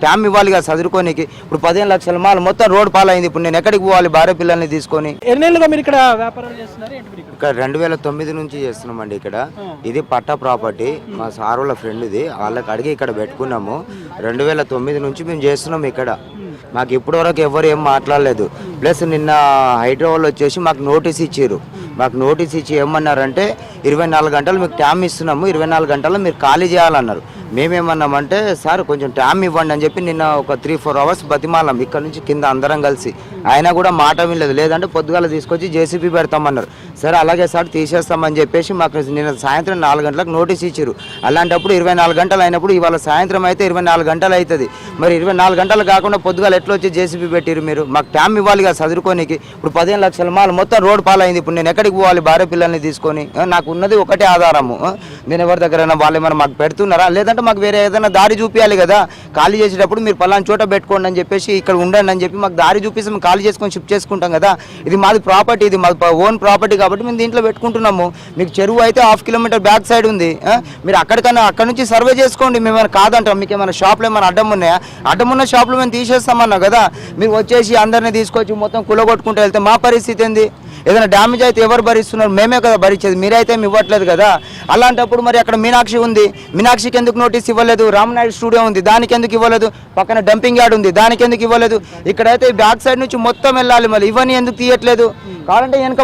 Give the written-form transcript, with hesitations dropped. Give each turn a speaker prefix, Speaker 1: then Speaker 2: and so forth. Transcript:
Speaker 1: ట్యామ్ ఇవ్వాలి కదా చదువుకోనికి. ఇప్పుడు 15 లక్షల మాల్ మొత్తం రోడ్ పాలైంది. ఇప్పుడు నేను ఎక్కడికి పోవాలి భార్య పిల్లల్ని తీసుకొని?
Speaker 2: ఎన్నేళ్ళుగా మీరు ఇక్కడ వ్యాపారం చేస్తున్నారు?
Speaker 1: ఇక్కడ 2009 నుంచి చేస్తున్నామండి. ఇక్కడ ఇది పట్టా ప్రాపర్టీ, మా సార్ వాళ్ళ ఫ్రెండ్ ఇది, వాళ్ళకి అడిగి ఇక్కడ పెట్టుకున్నాము. 2009 నుంచి మేము చేస్తున్నాం ఇక్కడ. మాకు ఇప్పటి వరకు ఎవరు ఏం మాట్లాడలేదు. ప్లస్ నిన్న హైదరాబాద్ వచ్చేసి మాకు నోటీస్ ఇచ్చారు. మాకు నోటీస్ ఇచ్చి ఏమన్నారంటే 24 గంటలు మీకు ట్యామ్ ఇస్తున్నాము, 24 గంటల్లో మీరు ఖాళీ చేయాలన్నారు. మేమేమన్నామంటే సార్ కొంచెం ట్యామ్ ఇవ్వండి అని చెప్పి నిన్న ఒక 3-4 అవర్స్ బతిమాలం ఇక్కడ నుంచి కింద అందరం కలిసి. ఆయన కూడా మాట వినలేదు. లేదంటే పొద్దుగాల తీసుకొచ్చి జేసీబీ పెడతామన్నారు. సరే అలాగే సార్ తీసేస్తామని చెప్పేసి మాకు నిన్న సాయంత్రం 4 గంటలకు నోటీస్ ఇచ్చారు. అలాంటప్పుడు 24 గంటలు అయినప్పుడు ఇవాళ సాయంత్రం అయితే 24 గంటలు అవుతుంది. మరి 24 గంటలు కాకుండా పొద్దుగాల ఎట్లా వచ్చి జేసీబీ పెట్టిరు మీరు? మాకు ట్యామ్ ఇవ్వాలి కదా చదువుకోనికి. ఇప్పుడు 15 లక్షల మాల్ మొత్తం రోడ్ పాలైంది. ఇప్పుడు నేను ఎక్కడికి పోవాలి భార్య పిల్లల్ని తీసుకొని? నాకు ఉన్నది ఒకటే ఆధారము. నేను ఎవరి దగ్గర వాళ్ళు ఏమైనా మాకు పెడుతున్నారా? లేదంటే మాకు వేరే ఏదైనా దారి చూపించాలి కదా. ఖాళీ చేసేటప్పుడు మీరు పలానా చోట పెట్టుకోండి అని చెప్పేసి ఇక్కడ ఉండండి అని చెప్పి మాకు దారి చూపిస్తే మేము ఖాళీ చేసుకొని షిఫ్ట్ చేసుకుంటాం కదా. ఇది మాది ప్రాపర్టీ, ఇది మాది ఓన్ ప్రాపర్టీ కాబట్టి మేము దీంట్లో పెట్టుకుంటున్నాము. మీకు చెరువు అయితే 1/2 కిలోమీటర్ బ్యాక్ సైడ్ ఉంది. మీరు అక్కడ నుంచి సర్వే చేసుకోండి. మేము ఏమైనా కాదంటాం. మీకు ఏమైనా షాప్లో ఏమైనా అడ్డం ఉన్నాయా? అడ్డం ఉన్న షాప్లో మేము తీసేస్తామన్నా కదా. మీరు వచ్చేసి అందరినీ తీసుకొచ్చి మొత్తం కులగొట్టుకుంటూ వెళ్తే మా పరిస్థితి ఏంది? ఏదైనా డ్యామేజ్ అయితే ఎవరు భరిస్తున్నారు? మేమే కదా భరించేది, మీరైతే ఇవ్వట్లేదు కదా. అలాంటప్పుడు మరి అక్కడ మీనాక్షి ఉంది, మీనాక్షికి ఎందుకు నోటీస్ ఇవ్వలేదు? రామనాయుడు స్టూడియో ఉంది, దానికి ఎందుకు ఇవ్వలేదు? పక్కన డంపింగ్ యార్డ్ ఉంది, దానికి ఎందుకు ఇవ్వలేదు? ఇక్కడైతే బ్యాక్ సైడ్ నుంచి మొత్తం వెళ్ళాలి, మళ్ళీ ఇవన్నీ ఎందుకు తీయట్లేదు? కావాలంటే వెనక